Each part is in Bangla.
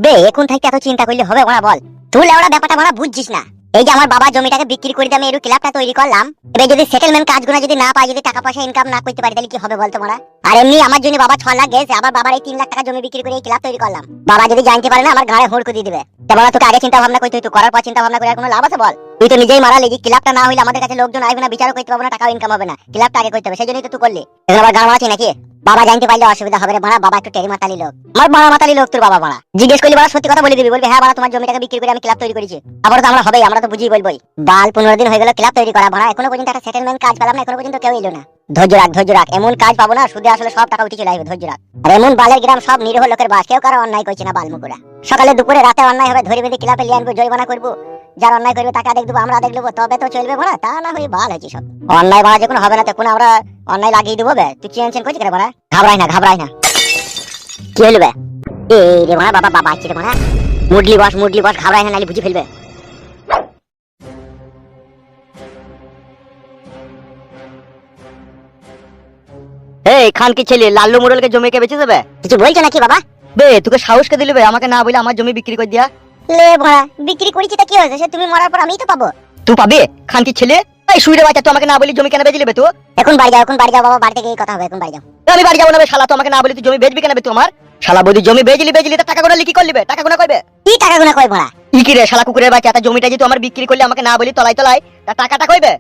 বে এখন থেকে এত চিন্তা করলে হবে ওরা? বল তুই লেওড়া ব্যাপারটা ওরা বুঝছিস না। এই যে আমার বাবা জমিটাকে বিক্রি করে দিয়ে আমি এই ক্লাবটা তৈরি করলাম, এবার যদি সেটেলমেন্ট কাজগুলো যদি না পাই, যদি টাকা পয়সা ইনকাম না করতে পারি, তাহলে কি হবে বল তোমরা? আর এমনি আমার জন্য বাবা 6 লাখ গেছে, আবার বাবার এই 3 লাখ টাকা জমি বিক্রি করে এই ক্লাব তৈরি করলাম। বাবা যদি জানতে পারে না আমার ঘাড়ে হোড় দিয়ে দিবে। তারপর তোকে আগে চিন্তা ভাবনা করতে হইতো, করার পর চিন্তা ভাবনা করে কোনো লাভ আছে বল? তুই তো নিজেই মারালি যে ক্লাবটা না হইলে আমাদের কাছে লোকজন আসবে না, বিচারও করতে পারবো না, টাকাও ইনকাম হবে না, ক্লাবটা আগে করতে হবে, সেই জন্যই তো তুই করলি। এখন আবার গান মারাচ্ছি নাকি? বাবা জানতে পারলে অসুবিধা হবে রে বাড়া, বাবা একটু টেরি মাতালি লোক। আমার বাড়া মাতালি লোক তোর বাবা বাড়া। জিজ্ঞেস করলি বাড়া সত্যি কথা বলে দিবি, বলবি হ্যাঁ বাড়া তোমার জমিটাকে বিক্রি করে আমি ক্লাব তৈরি করেছি। আবার তো আমরা হবেই, আমরা তো বুঝি বলবই। বাল 15 দিন হয়ে গেল ক্লাব তৈরি করা বাড়া, এখনো পর্যন্ত একটা সেটেলমেন্ট কাজ পেলাম না, এখনো পর্যন্ত কেউ এলো না। ধৈর্য রাখ, ধৈর্য রাখ, এমন কাজ পাবো না সুদে আসলে সব টাকা উঠে চলে আসবে, ধৈর্য রাখ। আর এমন বালের গ্রাম সব নিরীহ লোকের বাস, কেউ কারো অন্যায় করছে না বালমুকুরা। সকালে দুপুরে রাতে অন্যায় হবে, ধরে বেঁধে ক্লাবে লিয়ে আনবো, জরিমানা করবো। যার অন্যায় করবে তাকে দেখবো, আমরা দেখবো, তবে তো চলবে বাড়া, তা না হয়ে বাল হয়েছে সব। অন্যায় বাড়া যখন হবে না তখন আমরা অন্যায় লাগিয়ে দেবো। বে তুই চেন করছিস কেন বাড়া? ঘাবড়াই না, ঘাবড়াই না। কি হইল বে? এই রে বাড়া, বাবা বাবা আসছে রে বাড়া। মুডলি বস, ঘাবড়াই না, নাইলে বুঝে ফেলবে। এই খান কি ছেলে লাল্লু মুরলকে জমি কে বেচে দেবে? কিছু বলছো নাকি বাবা? বে তোকে সাহস কে দিলে বে আমাকে না বলে আমার জমি বিক্রি করে দিয়া? লে বাড়া, বিক্রি করেছি তা কি হয়েছে? সে তুমি মরার পর আমিই তো পাবো। তুই পাবে খান কি ছেলে? এই শুইরে বাচ্চা, তুই আমাকে না বলি জমি কেন বেচে দিবে? তুই এখন বাড়ি যাও, এখন বাড়ি যাও বাবা, বাড়িতে গিয়ে কথা হবে, এখন বাড়ি যাও। আমি বাড়ি যাবো না বে শালা, তুই আমাকে না বলি তুই জমি বেচবি কেন বে? তুই আমার শালা বদি জমি বেচলি তা টাকা গোনা লিখি করলিবে? টাকা গোনা কইবে? কি টাকা গুনা কই বাড়া? ই কি রে শালা কুকুরের বাচ্চা, তা জমিটা যে তুই আমার বিক্রি করলি আমাকে না বলি তলাই তা টাকাটা কইবে?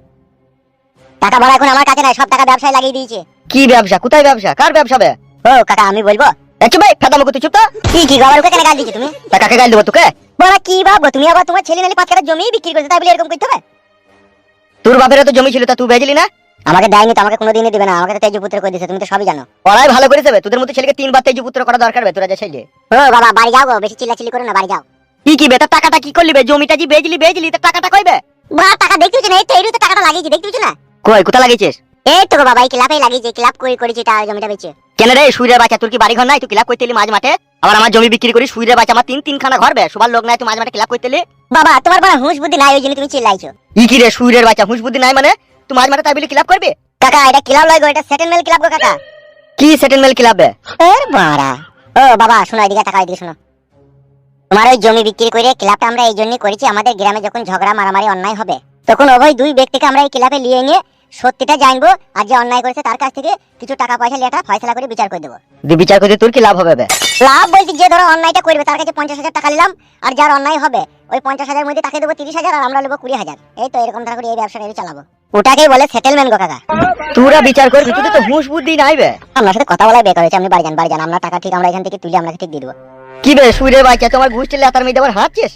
টাকা বাড়া এখন আমার কাছে নাই, সব টাকা ব্যবসায় লাগিয়ে দিয়েছে। কি ব্যবসা? কোথায় ব্যবসা? কার ব্যবসা বে? ও কাকা আমি বলবো? চুপ ভাই, ফাদা মুখ, তুই চুপ তো। কি গবারকে কেন গাল দিছো তুমি? তা কাকে গাল দেবো তোকে? বাড়া কি ভাবো তুমি? আবার তোমার ছেলে নালি 5 কাঠা জমি বিক্রি করেছে, তাই বলে এরকম করতে হবে? তোর বাপের তো জমি ছিল, তা তুই বেচলি না? আমাকে দেয়নি তো, আমাকে কোনোদিনই দিবে না, আমাকে তো তেজপুত্র করে দিয়েছে, তুমি তো সবই জানো। পড়াই ভালো করে দেবে, তোদের মতো ছেলেকে 3 বার তেজপুত্র করা দরকার বে, তোরা যা ছেলে। ও বাবা বাড়ি যাও গো, বেশি চিল্লাচিল্লি করো না, বাড়ি যাও। কি বে তা টাকাটা কি করলি বে? জমিটা জি বেচলি তা টাকাটা কইবে? বাবা টাকা দেখতেছ না? এই তো এরই তো টাকাটা লাগিয়েছি, দেখতেছ না? কই কোথা লাগিয়েছিস? এই তো গো বাবা, এই ক্লাবে লাগিয়েছি, ক্লাব করেছি টা জমিটা বেচে। কেন রে শুইরে বাচ্চা, তোর কি বাড়ি ঘর নাই? তুই ক্লাব করতে এলি মাঝ মাঠে? আবার আমার জমি বিক্রি করি শুইরে বাচ্চা, আমার 3 খানা ঘর বে, সবার লোক নাই, তুই মাঝ মাঠে ক্লাব করতে এলি? বাবা তোমার বড় হুঁশ বুদ্ধি নাই, ওই জন্য তুমি চিল্লাইছো। ই কি রে শুইরের বাচ্চা, হুঁশ বুদ্ধি নাই মানে? তুই মাঝ মাঠে তাই বলি ক্লাব করবি? কাকা এটা ক্লাব লয় গো, এটা সেটেলমেন্ট ক্লাব গো কাকা। কি সেটেলমেন্ট ক্লাব বে? এর বাড়া। ও বাবা শোনো, এদিকে টাকা এদিকে শোনো। তোমার ওই জমি বিক্রি করে ক্লাবটা আমরা এই জন্যই করেছি, আমাদের গ্রামে যখন ঝগড়া মারামারি অন্যায় হবে তখন ওই 2 ব্যক্তিকে আমরা এই ক্লাবে নিয়ে নিয়ে সত্যিটা জানবো, আর যে অন্যায় করেছে তার কাছ থেকে কিছু টাকা পয়সা লিয়ে ফয়সালা করে বিচার করে দেবো। বিচার করতে তোর কি লাভ হবে বে? লাভ বলতে যে ধরো অন্যায়টা করবে তার কাছে 50,000 টাকা নিলাম, আর যার অন্যায় হবে ওই 50,000 মধ্যে তাকে দেবো 30,000, আর আমরা নেবো 20,000। এই তো এরকম ধরে এই ব্যবসাটা চালাবো, ওটাকেই বলে সেটেলমেন্ট গো কাকা। তোরা বিচার করবি, তুই তো হুঁশ বুদ্ধি নাই বে। আমার সাথে কথা বলাই বেকার হয়েছে, আপনি বাড়ি যান, আমরা টাকা ঠিক আমরা এখান থেকে তুলে আপনাকে ঠিক দিয়ে দেবো। কি বে শুইরে বাচ্চা, তোমার ঘুষ টিলে তার মেয়ে আবার হাঁটছিস?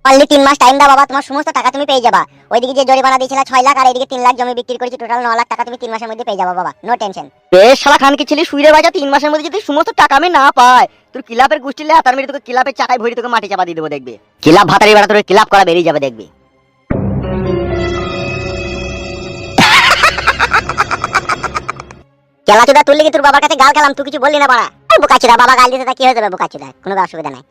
অনলি 3 মাস টাইম দাও বাবা, তোমার সমস্ত টাকা তুমি পেয়ে যাবা। ওইদিকে যে জরিমানা দিয়েছিল 6 লাখ, আর এইদিকে 3 লাখ জমি বিক্রি করেছি, টোটাল 9 লাখ টাকা তুমি 3 মাসের মধ্যে পেয়ে যাবা বাবা, নো টেনশন। বেশ শালা খান কি ছেলে শুইরে বাচ্চা, 3 মাসের মধ্যে যদি সমস্ত টাকা আমি না পাই, তোর ক্লাবের গোষ্ঠী লে তার মেয়ে তোকে ক্লাবের চাকায় ভরি তোকে মাটি চাপা দিয়ে দেবো, দেখবি ক্লাব ভাতারি বেড়া তোর ক্লাব করা বেরিয়ে যাবে, দেখবি। কেলাচুদা তুললি কি তোর বাবার কাছে গাল খেলাম, তুই কিছু বললি না বাড়া? বোকাচুদা বাবা গাল দিতে তা কি হয়ে যাবে বোকাচুদা, কোনো অসুবিধা নাই।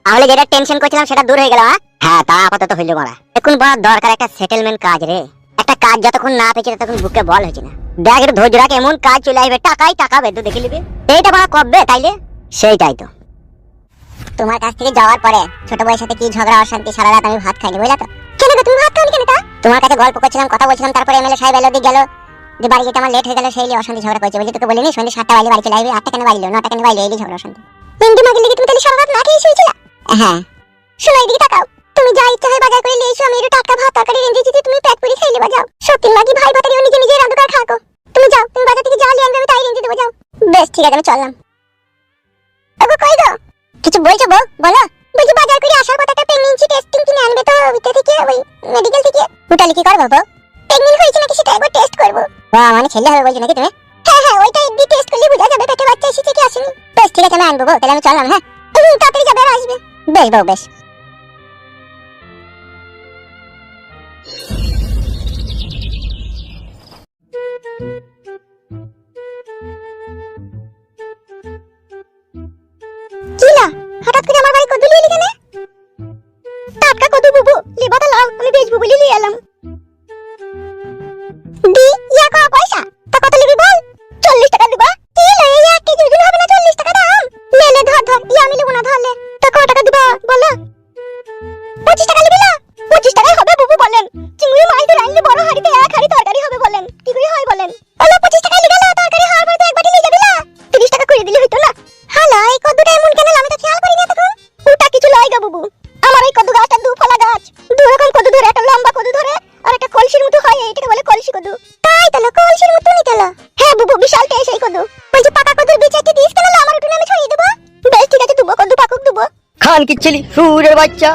তাহলে যেটা টেনশন করছিলাম সেটা দূর হয়ে গেল? হ্যাঁ তা আপাতত হইলো বাড়া। এখন বড় দরকার একটা সেটেলমেন্ট কাজ রে, একটা কাজ যতক্ষণ না পেয়েছে ততক্ষণ বুকে বল হয়েছে না। দেখ একটু ধৈর্য রাখ, এমন কাজ চলে আসবে টাকাই টাকা বেদ দেখে নিবি, এইটা বাড়া কবে তাইলে? সেইটাই তো। তোমার কাছ থেকে যাওয়ার পরে ছোট ভাইয়ের সাথে কি ঝগড়া অশান্তি, সারা রাত আমি ভাত খাইনি, বুঝলা তো? কেন গো তুমি ভাত খাওনি কেন? তা তোমার কাছে গল্প করছিলাম, কথা বলছিলাম, তারপরে এমএলএ সাহেব এলো, দিক গেল, যে বাড়ি যেতে আমার লেট হয়ে গেল, সেই অশান্তি ঝগড়া করছে। বলছি তোকে বলিনি সন্ধ্যে 7টা বাজে বাড়ি চলে আসবি? 8টা কেন বাজলো, 9টা কেন বাজলো, এই ঝগড়া অশান্তি। হিন্দু মাগি লিখে তুমি তাহলে সারা রাত না খেয়ে শুয়েছিলা? হ্যাঁ। শোনো এদিকে তাকাও, তুমি যা ইচ্ছা হয় বাজার করে নিয়ে এসো, আমি একটু টাটকা ভাত তরকারি রেঁধে দিতে, তুমি পেট পুরি খেয়ে নেবা, যাও। সত্যি মাগি ভাই ভাতারিও নিজে নিজে রান্না খাকো, তুমি যাও, তুমি বাজার থেকে যা নিয়ে আনবে আমি তাই রেঁধে দেবো, যাও। বেশ ঠিক আছে আমি চললাম। ওগো কই গো? কিছু বলছো বউ? বলো। বলছি বাজার করে আসার পর একটা প্রেগন্যান্সি টেস্টিং কিনে আনবে তো, ওইটা থেকে ওই মেডিকেল থেকে। ওটা কি করবো বউ? প্রেগন্যান্ট হয়েছে নাকি সেটা একবার টেস্ট করবো। মানে ছেলে হবে বলছো নাকি তুমি? হ্যাঁ হ্যাঁ, ওইটা একদিন টেস্ট করলে বোঝা যাবে পেটে বাচ্চা এসেছে কি আসেনি। বেশ ঠিক আছে আমি আনবো বউ, তাহলে আমি চললাম। হ্যাঁ তাড়াতাড়ি যাবে আর আসবে। বেশ বউ বেশ। কিলা হঠাৎ করে আমার বাড়ি কদু লিয়ে কেন? টাটকা কদু বুবু লিবাটা লাও, আমি বেচবো বলি লিয়ে এলাম। দি ইয়া কো পয়সা তা কত লিবি বল? 40 টাকা দিবা। কি লয় 1 কেজি ওজন হবে না, 40 টাকা দাম। লে লে ধর ধর, ইয়া আমি কদু বলছি পাকা কদুর বিচারটি দিস কেন আমার উঠোনে আমি ছড়িয়ে দেবো বেশ ঠিক আছে দেবো কদু পাকুক দেবো খান কি ছেলে সুরের বাচ্চা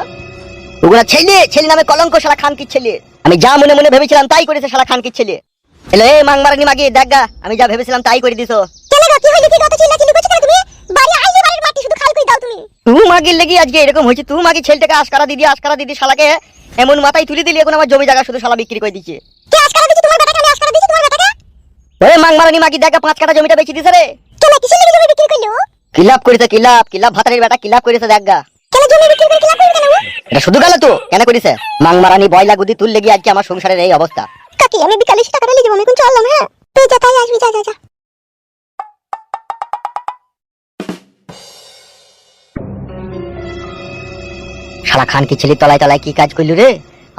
ওগুলা ছেলে ছেলে নামে কলঙ্ক শালা খান কি ছেলে আমি যা মনে মনে ভেবেছিলাম তাই করেছে শালা খান কি ছেলে এলো এ মাংমারানি মাগি দেখা আমি যা ভেবেছিলাম তাই করে দিছো কেন গো কি হইলো কি কত চিল্লাচিল্লি করছো কেন তুমি বাড়ি আইলে বাড়ির মাটি শুধু খাল করে দাও তুমি তুই মাগির লেগে আজকে এরকম হয়েছে তুই মাগি ছেলেটাকে আশকারা দিদি শালাকে এমন মাথায় তুলে দিলি এখন আমার জমি জায়গা শুধু শালা বিক্রি করে দিচ্ছে কে আজকারা দিছি তোমার বেটাকে আমি আজকারা দিছি তোমার বেটাকে ওরে মাংমারানি মাগি দেখা 5 কাঠা জমিটা বেচে দিছে রে কেন কিসের লাগি জমি বিক্রি করলো কিলাপ করেছে কিলাপ ভাতারের বেটা কিলাপ করেছে দেখা কেন জমি বিক্রি করে কি লাভ করবে কেন ও? এটা শুধু গেল তো কেন করেছে মাংমারানি বয়লা গুদি তুল লেগে আজকে আমার সংসারের এই অবস্থা কাকি আমি বিকালে টাকাটা নিয়ে যাবো আমি এখন চললাম হ্যাঁ তুই যা তাই আসবি যা যা যা শালা খান কি ছেলে তলায় তলায় কি কাজ করলি রে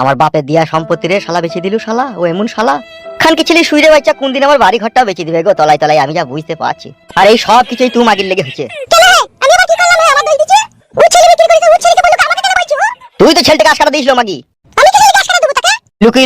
আমার বাপের দিয়া সম্পত্তি রে শালা বেচে দিলু শালা ও এমন শালা খান কি ছেলে শুইরে বাচ্চা কোন দিন আমার বাড়ি ঘরটা বেচে দিবে গো তলায় তলায় আমি যা বুঝতে পারছি আর এই সব কিছুই তুই মাগির লেগে হচ্ছে কেন হে আমি আবার কি করলাম হে আমার দল দিছে ও ছেলে বিক্রি করেছে ও ছেলেকে বললো আমাকে কেন বলছো তুই তো ছেলেটাকে আশকারা দিয়েছিল মাগি আমি কি ছেলেকে আজকারা দেবো তাকে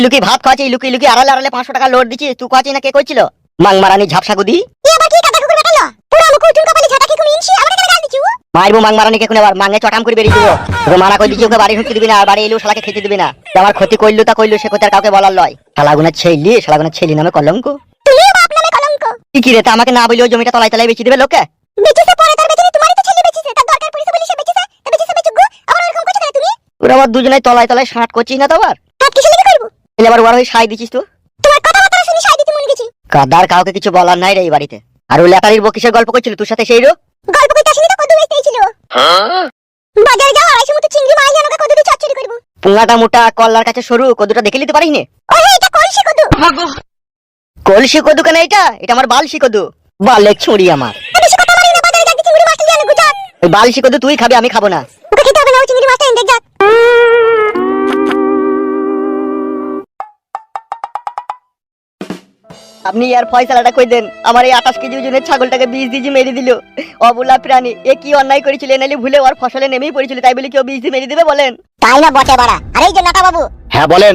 লুকিয়ে ভাত খাওয়াচ্ছি লুকিয়ে আড়ালে 500 টাকা লোড দিচ্ছি তুই খাওয়াচ্ছি না কে কইছিল মাংমারানি ঝাপসা গুদি এ আবার কি কাকা কুকুর বেটালো পুরো আমাকে উঠুন কপালে ঝাঁটা কি তুমি ইনছি আমাকে কেন গাল দিছো মারবো মাংমারানিকে কোন আবার মাঙ্গে চটাম করে বেরিয়ে দিও তোকে মানা করে দিচ্ছি ওকে বাড়ি ঢুকতে দিবি না আর বাড়ি এলেও শালাকে খেতে দিবি না আমার ক্ষতি করলো তা কইলো সে কথা আর কাউকে বলার লয় শালাগুনা ছেলি নামে কলঙ্ক তুমিও বাপ নামে কলঙ্ক কি রে তা আমাকে না বললেও জমিটা তলায় তলায় বেচে দিবে লোকে বেচিছে পরে তার বেচিনি তোমারই তো ছেলে বেচিছে তার দরকার পড়েছে বলে সে বেচিছে তা বেচিছে বেচুগো আবার এরকম করছো কেন তুমি ওরা আবার দুজনে তলায় তলায় শাঁট করছিস না তো আবার হাত কিসের লাগি করব এলে আবার ওর হয়ে সাই দিছিস তো তোমার কথাবার্তা শুনি সাই দিতে মনে গেছি কাদার কাউকে কিছু বলার নাই রে এই বাড়িতে আর ওই লেটারির বকিসের গল্প করছিল তোর সাথে সেই রো গল্প কইতে আসিনি তো কদু বেচতেই ছিল বাজারে যাও আড়াইশো মতো চিংড়ি মাছ জানো কদু দিয়ে চচ্চড়ি করব পুঙ্গাটা মোটা কল্লার কাছে সরু কদুটা দেখে নিতে পারিস নে ওরে এটা কলসি কদু কলসি কদু কেন এটা আমার বালসি কদু বালেক ছুঁড়ি আমার বেশি কথা মারি না বাজারে যাক চিংড়ি মাছটা জানো গুজরাট ওই বালসি কদু তুই খাবি আমি খাবো না ওকে খেতে হবে না ওই চিংড়ি মাছটা ইন্দেক যাক আপনি আর ফয়সালাটা কই দেন আমার এই 28 কেজি ওজনের ছাগলটাকে 20 দিজি মেরে দিল অবলা প্রাণী এ কি অন্যায় করেছিল নালে ভুলে ওর ফসলে নেমেই পড়েছিল তাই বলে কেউ 20 দি মেরে দিবে বলেন তাই না বটে বাড়া আরে এই যে নাটা বাবু হ্যাঁ বলেন।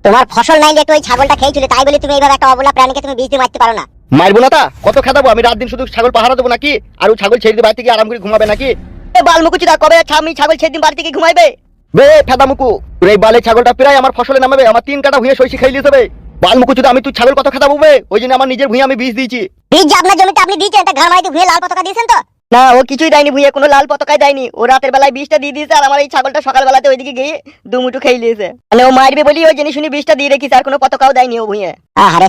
তোমার ফসল নাইলে একটু ওই ছাগলটা খেয়েছিল তাই বলে তুমি এইভাবে একটা অবলা প্রাণীকে তুমি বিষ দিয়ে মারতে পারো না মারবো না তা কত খেদাবো আমি রাত দিন শুধু ছাগল পাহারা দেবো নাকি আর ও ছাগল ছেড়ে দিয়ে বাড়ি থেকে আরাম করে ঘুমাবে নাকি এ বালমুকুচিদা কবে আমি ছাগল ছেড়ে দিন বাড়ি থেকে ঘুমাইবে বে ফেদামুকু তোর এই বালে ছাগলটা প্রায় আমার ফসলে নামাবে আমার 3 কাটা ভুঁয়ে সইসি খাইয়ে দেবে বালমুকু যদি আমি তুই ছাগল কত খেদাবো বে ওই জন্য আমার নিজের ভুঁয়ে আমি বীজ দিয়েছি বীজ যে আপনার জমিতে আপনি দিয়েছেন এটা ঘর মাইতে ভুয়ে লাল পতাকা দিয়েছেন তো না ও কিছুই দেয়নি ভুঁয়ে কোনো লাল পতাকায় দেয়নি ও রাতের বেলায় বিষটা দিয়ে দিয়েছে আর আমার এই ছাগলটা সকালবেলাতে ওইদিকে গিয়ে দুমুটু খেয়ে নিয়েছে মানে ও মারবে বলি ওই জেনে শুনি বিষটা দিয়ে রেখেছে আর কোনো পতাকাও দেয়নি ও ভুঁয়ে আরে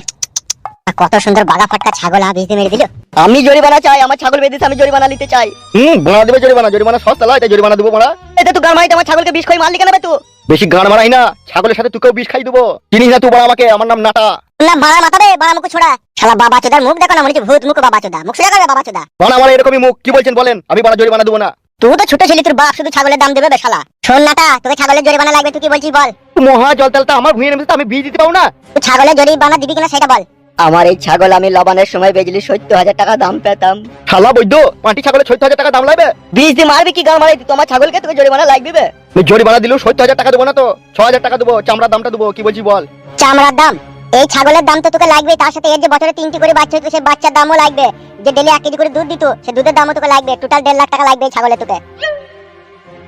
কত সুন্দর বাগা ফটকা ছাগল বিষ দিয়ে মেরে দিল আমি জরিমানা চাই আমার ছাগল বেঁধেছে আমি জরিমানা নিতে চাই বনা দেবে জরিমানা সস্তা লয় তাই জরিমানা দেবো বড়া এতে তুই গান মারিতে আমার ছাগলকে বিষ খাই মারলি কেন বে তুই বেশি গান মারাই না ছাগলের সাথে তোকেও বিষ খাই দেবো চিনিস না তুই বড় আমাকে আমার নাম নাটা না বাড়া মাথাবে বাড়া মুখ ছোড়া শালা বাবা চোদার মুখ দেখো না মনে হচ্ছে ভূত মুখ বাবা চোদা মুখ সোজা করবে বাবা চোদা বড় আমার এরকমই মুখ কি বলছেন বলেন আমি বড় জরিমানা দেবো না তুই তো ছোট ছেলে তোর বাপ শুধু ছাগলের দাম দেবে বে শালা শোন নাটা তোকে ছাগলের জরিমানা লাগবে তুই কি বলছিস বল মহা জল তেলটা আমার ভুঁয়ে নেমেছে তো আমি বীজ দিতে পারবো না তুই ছাগলের জরিমানা দিবি কিনা সেটা বল আমার এই ছাগল আমি লবানের সময় বেচলি 70,000 টাকা দাম পেতাম শালা বৈদ্য পাঁটি ছাগলের 70,000 টাকা দাম লাগবে বিষ দিয়ে মারবি কি গান মারাই তোমার ছাগলকে তোকে জরিমানা লাগবে বে আমি জরিমানা দিলেও 70,000 টাকা দেবো না তো 6,000 টাকা দেবো চামড়ার দামটা দেবো কি বলছিস বল চামড়ার দাম এই ছাগলের দাম তো তোকে লাগবে তার সাথে এর যে বছরে 3টি করে বাচ্চা হতো সে বাচ্চার দামও লাগবে যে ডেলি 1 কেজি করে দুধ দিত সে দুধের দামও তোকে লাগবে টোটাল 1.5 লাখ টাকা লাগবে এই ছাগলের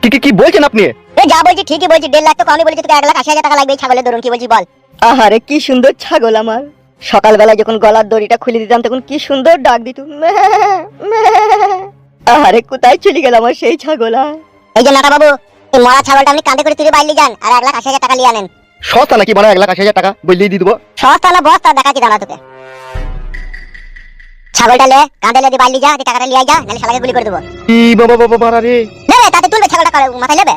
তোকে কি বলছেন আপনি এ যা বলছি ঠিকই বলছি 1.5 লাখ তো কমই বলছি তোকে 1,80,000 টাকা লাগবে এই ছাগলের ধরুন কি বলছিস বল আহারে কি সুন্দর ছাগল আমার সকালবেলা যখন গলার দড়িটা খুলে দিতাম তখন কি সুন্দর ডাক দিত আহারে কোথায় চলে গেল আমার সেই ছাগল এই যে নাটা বাবু এই মরা ছাগলটা আপনি কাঁধে করে তুলে বাইরে যান আর 1,80,000 টাকা নিয়ে আনেন সস্তা নাকি বড় 1,80,000 টাকা বললেই দিয়ে দেবো সস্তা না বস্তা দেখাচ্ছি দাঁড়া তোকে ছাগলটা লে কাঁধে লে দিয়ে বাইরে যা টাকাটা নিয়ে যা নাহলে শালাকে গুলি করে দেবো ই বাবা রে নেবে তাতে তুলবে ছাগলটা মাথায় নেবে